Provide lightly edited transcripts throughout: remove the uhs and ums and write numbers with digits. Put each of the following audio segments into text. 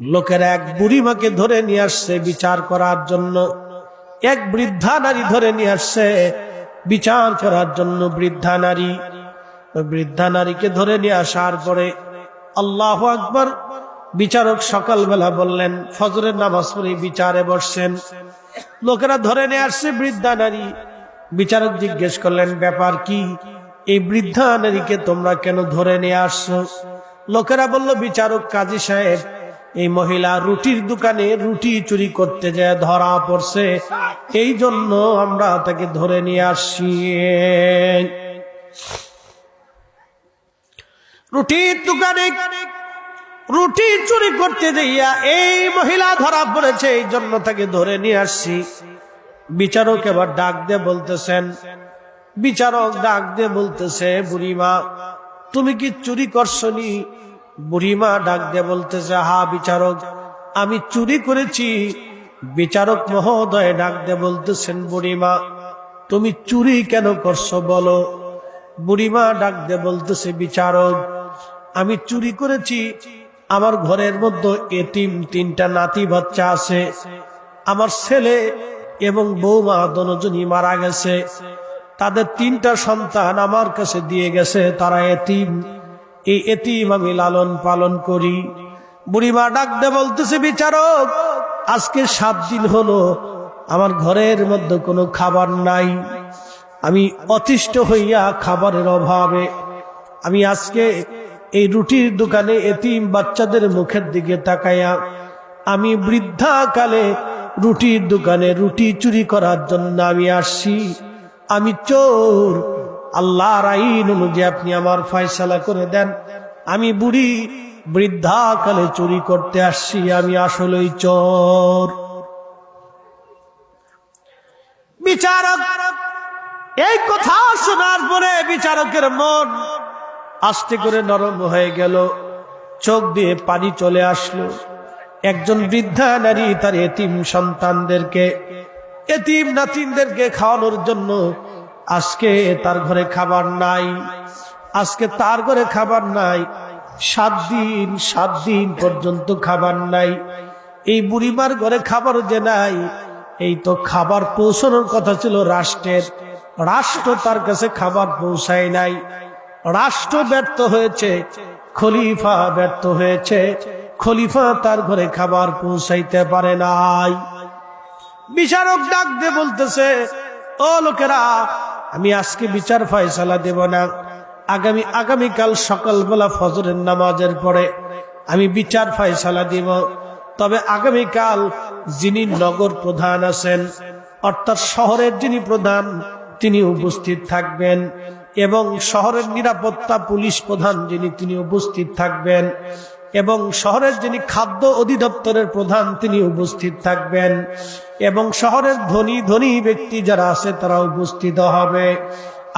লোকেরা এক বুড়িমাকে ধরে নিয়ে আসছে বিচার করার জন্য। এক বৃদ্ধা নারী ধরে নিয়ে আসছে বিচার করার জন্য। বৃদ্ধা নারীকে ধরে নিয়ে আসার পরে আল্লাহু আকবার, বিচারক সকালবেলা বললেন ফজরের নামাজ পড়ে বিচারে বসছেন। লোকেরা ধরে নিয়ে আসছে বৃদ্ধা নারী। বিচারক জিজ্ঞেস করলেন ব্যাপার কি, এই বৃদ্ধা নারীকে তোমরা কেন ধরে নিয়ে আসছো? লোকেরা বলল বিচারক কাজী সাহেব, এই মহিলা রুটির দোকানে রুটি চুরি করতে যায় ধরা পড়ছে, এই জন্য আমরা তাকে ধরে নিয়ে আসছি। রুটির দোকানে রুটি চুরি করতে যাইয়া এই মহিলা ধরা পড়েছে, এই জন্য তাকে ধরে নিয়ে আসছি। বিচারক এবার ডাক দিয়ে বলতেছেন, বুড়িমা তুমি কি চুরি করছনি? বুড়িমা ডাক দিয়ে বলতেছে, হ্যাঁ বিচারক আমি চুরি করেছি। বিচারক মহোদয় ডাক দিয়ে বলতেছেন, বুড়িমা তুমি চুরি কেন করছো বলো? বুড়িমা ডাক দিয়ে বলতেছে, বিচারক আমি চুরি করেছি, আমার ঘরের মধ্যে এতিম 3টা নাতি বাচ্চা আছে। আমার ছেলে এবং বৌমা দুজনই মারা গেছে, তাদের 3টা সন্তান আমার কাছে দিয়ে গেছে, তারা এতিম। এই এতিম আমি লালন পালন করি। বুড়িমা ডাক দিয়ে বলতেছে, বিচারক আজকে 7 দিন হলো আমার ঘরের মধ্যে কোনো খাবার নাই। আমি অতিষ্ঠ হইয়া খাবারের অভাবে আমি আজকে এই রুটির দোকানে এতিম বাচ্চাদের মুখের দিকে তাকাইয়া আমি বৃদ্ধাকালে রুটির দোকানে রুটি চুরি করার জন্য আমি আসছি। আমি চোর, আল্লাহর আইন অনুযায়ী আপনি আমার ফয়সালা করে দেন। আমি বুড়ি বৃদ্ধাকালে চুরি করতে আসছি, আমি আসলেই চোর। বিচারক এই কথা শোনার পরে বিচারকের মন আস্তে করে নরম হয়ে গেল, চোখ দিয়ে পানি চলে আসলো। একজন বৃদ্ধা নারী তার এতিম সন্তানদেরকে, এতিম নাতিনদেরকে খাওয়ানোর জন্য আজকে তার ঘরে খাবার নাই। আজকে তার ঘরে খাবার নাই, 7 দিন পর্যন্ত খাবার নাই। এই বুড়িমার ঘরে খাবার যে নাই, এই তো খাবার পৌঁছানোর কথা ছিল রাষ্ট্রের, রাষ্ট্র তার কাছে খাবার পৌঁছায় নাই। রাষ্ট্র ব্যর্থ হয়েছে, খলিফা ব্যর্থ হয়েছে, খলিফা তার ঘরে খাবার পৌঁছাইতে পারে নাই। বিচারক ডাক দিয়ে বলতেছে, ও লোকেরা আমি আজকে বিচার ফয়সালা দেব না, আগামীকাল সকালবেলা ফজরের নামাজের পরে আমি বিচার ফয়সালা দিব। তবে আগামীকাল যিনি নগর প্রধান আছেন, অর্থাৎ শহরের যিনি প্রধান, তিনি উপস্থিত থাকবেন, এবং শহরের নিরাপত্তা পুলিশ প্রধান যিনি, তিনি উপস্থিত থাকবেন, এবং শহরের যিনি খাদ্য অধিদপ্তরের প্রধান তিনি উপস্থিত থাকবেন, এবং শহরের ধনী ব্যক্তি যারা আছে তারা উপস্থিত হবে।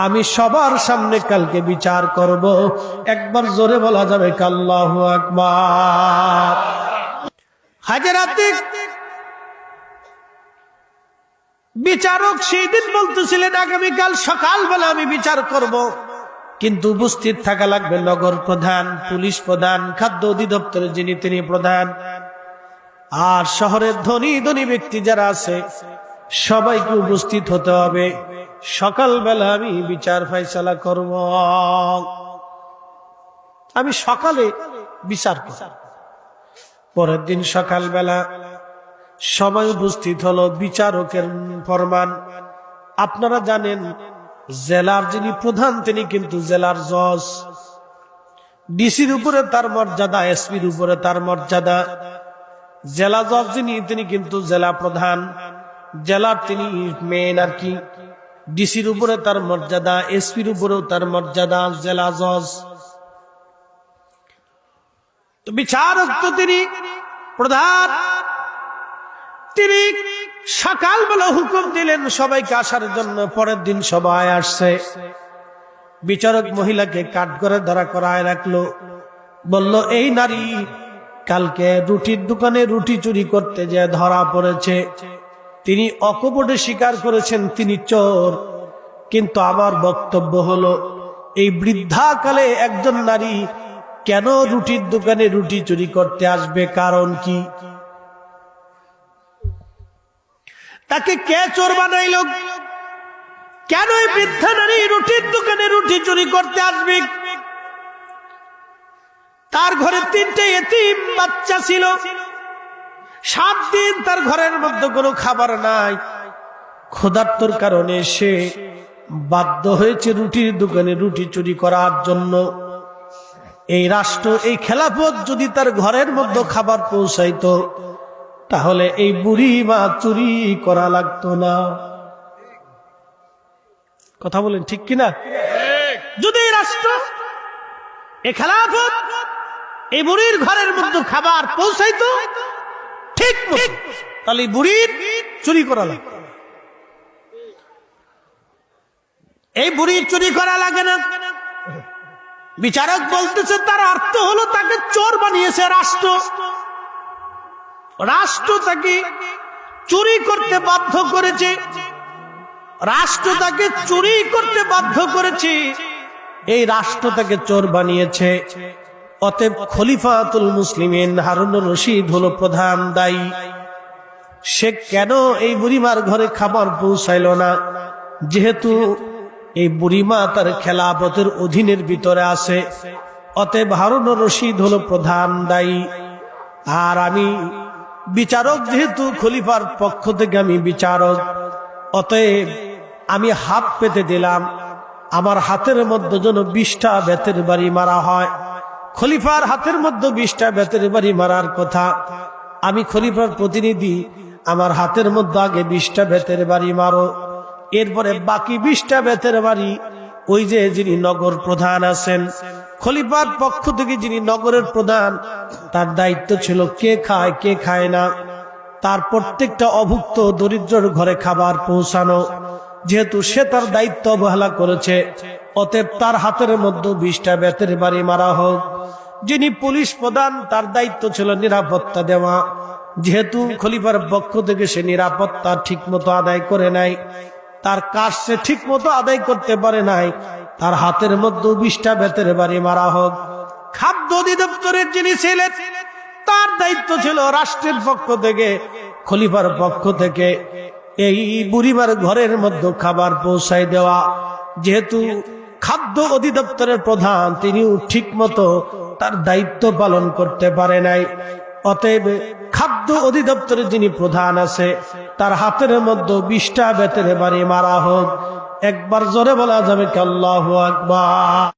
আমি সবার সামনে কালকে বিচার করব। একবার জোরে বলা যাবে আল্লাহু আকবার। হাজরাতে বিচারক সেই দিন বলতেছিলেন আগামীকাল সকালবেলা আমি বিচার করব, কিন্তু উপস্থিত থাকা লাগবে নগর প্রধান, পুলিশ প্রধান, খাদ্য অধিদপ্তরের যিনি তিনি প্রধান, আর শহরের ধনী ব্যক্তি যারা আছে সবাইকে উপস্থিত হতে হবে। সকালবেলা আমি বিচার ফয়সালা করব। আমি সকালে বিচার করব। পরের দিন সকালবেলা সবাই উপস্থিত হলো। বিচারকের ফরমান, আপনারা জানেন জেলার যিনি প্রধান তিনি কিন্তু জেলার জজ, ডিসির উপরে তার মর্যাদা, এসপির উপরে তার মর্যাদা। জেলা জজ যিনি তিনি কিন্তু জেলা প্রধান, জেলার তিনি মেন আর কি। ডিসির উপরে তার মর্যাদা, এসপির উপরেও তার মর্যাদা, জেলা জজ। তো বিচারক তো তিনি প্রধান, তিনি সকালবেলা হুকুম দিলেন সবাইকে আসার জন্য। পরের দিন সবাই আসছে। বিচারক মহিলাকে কাঠগড়ে দাঁড়া করায় রাখলো, বলল এই নারী কালকে রুটির দোকানে রুটি চুরি করতে যে ধরা পড়েছে, তিনি অকপটে স্বীকার করেছেন তিনি চোর। কিন্তু আমার বক্তব্য হলো এই বৃদ্ধাকালে একজন নারী কেন রুটির দোকানে রুটি চুরি করতে আসবে? কারণ কি? তাকে কে চোর বানাইল? কেন এই বৃদ্ধা নারী রুটির দোকানে রুটি চুরি করতে আসবে? তার ঘরে 3টে এতিম বাচ্চা ছিল। 7 দিন তার ঘরের মধ্যে কোনো খাবার নাই। ক্ষুধার্তর কারণে সে বাধ্য হয়েছে রুটির দোকানে রুটি চুরি করার জন্য। এই রাষ্ট্র, এই খেলাফত যদি তার ঘরের মধ্যে খাবার পৌঁছাইতো, তাহলে এই বুড়ি মা চুরি করা লাগতো না। কথা বলেন ঠিক কিনা? যদি এই রাষ্ট্র, এই খেলাফত এই বুড়ির ঘরের মধ্যে খাবার পৌঁছাইতো ঠিক মতো, তাহলে বুড়ির চুরি করা লাগতো। এই বুড়ির চুরি করা লাগে না। বিচারক বলতেছে তার অর্থ হলো তাকে চোর বানিয়েছে রাষ্ট্র। রাষ্ট্র তাকে চুরি করতে বাধ্য করেছে। রাষ্ট্র তাকে চুরি করতে বাধ্য করেছে। এই রাষ্ট্র তাকে চোর বানিয়েছে। অতএব খলিফাতুল মুসলিমিন হারুনুর রশিদ হলো প্রধান দায়ী। সে কেন এই বুড়িমার ঘরে খাবার পৌঁছাইল না? যেহেতু এই বুড়িমা তার খেলাফতের অধীনের ভিতরে আছে, অতএব হারুনুর রশিদ হলো প্রধান দায়ী। আর আমি বিচারক, যেহেতু খলিফার পক্ষ থেকে আমি বিচারক, অতএব আমি হাত পেতে দিলাম আমার হাতের মধ্যে যেন 20টা বেতের বাড়ি মারা হয়। খলিফার হাতের মধ্যে 20টা বেতের বাড়ি মারার কথা। আমি খলিফার প্রতিনিধি, আমার হাতের মধ্যে আগে 20টা বেতের বাড়ি মারো, এরপরে বাকি 20টা বেতের বাড়ি ওই যে যিনি নগর প্রধান আছেন, খলিফার পক্ষ থেকে যিনি নগরের প্রধান, তার দায়িত্ব ছিল কে খায় কে খায় না, তার প্রত্যেকটা অভুক্ত দরিদ্রর ঘরে খাবার পৌঁছানো। যেহেতু সে তার দায়িত্ব অবহেলা করেছে, অতএব তার হাতের মধ্যে 20টা বেতের বাড়ি মারা হোক। যিনি পুলিশ প্রধান, তার দায়িত্ব ছিল নিরাপত্তা দেওয়া। যেহেতু খলিফার পক্ষ থেকে সে নিরাপত্তা ঠিক মতো আদায় করে নাই, তার কাজ সে ঠিক মতো আদায় করতে পারে নাই, তার হাতের মধ্যে 20টা বেতের বাড়ি মারা হোক। খাদ্য অধিদপ্তরের যিনি ছিলেন, তার দায়িত্ব ছিল রাষ্ট্রের পক্ষ থেকে, খলিফার পক্ষ থেকে এই বুড়িমার ঘরের মধ্যে খাবার পৌঁছায় দেওয়া। যেহেতু খাদ্য অধিদপ্তরের প্রধান, তিনিও ঠিক মতো তার দায়িত্ব পালন করতে পারে নাই। অতএব খাদ্য অধিদপ্তরের যিনি প্রধান আছে, তার হাতের মধ্যে 20টা বেতের বাড়ি মারা হোক। একবার জোরে বলা যাবে কি আল্লাহু আকবার।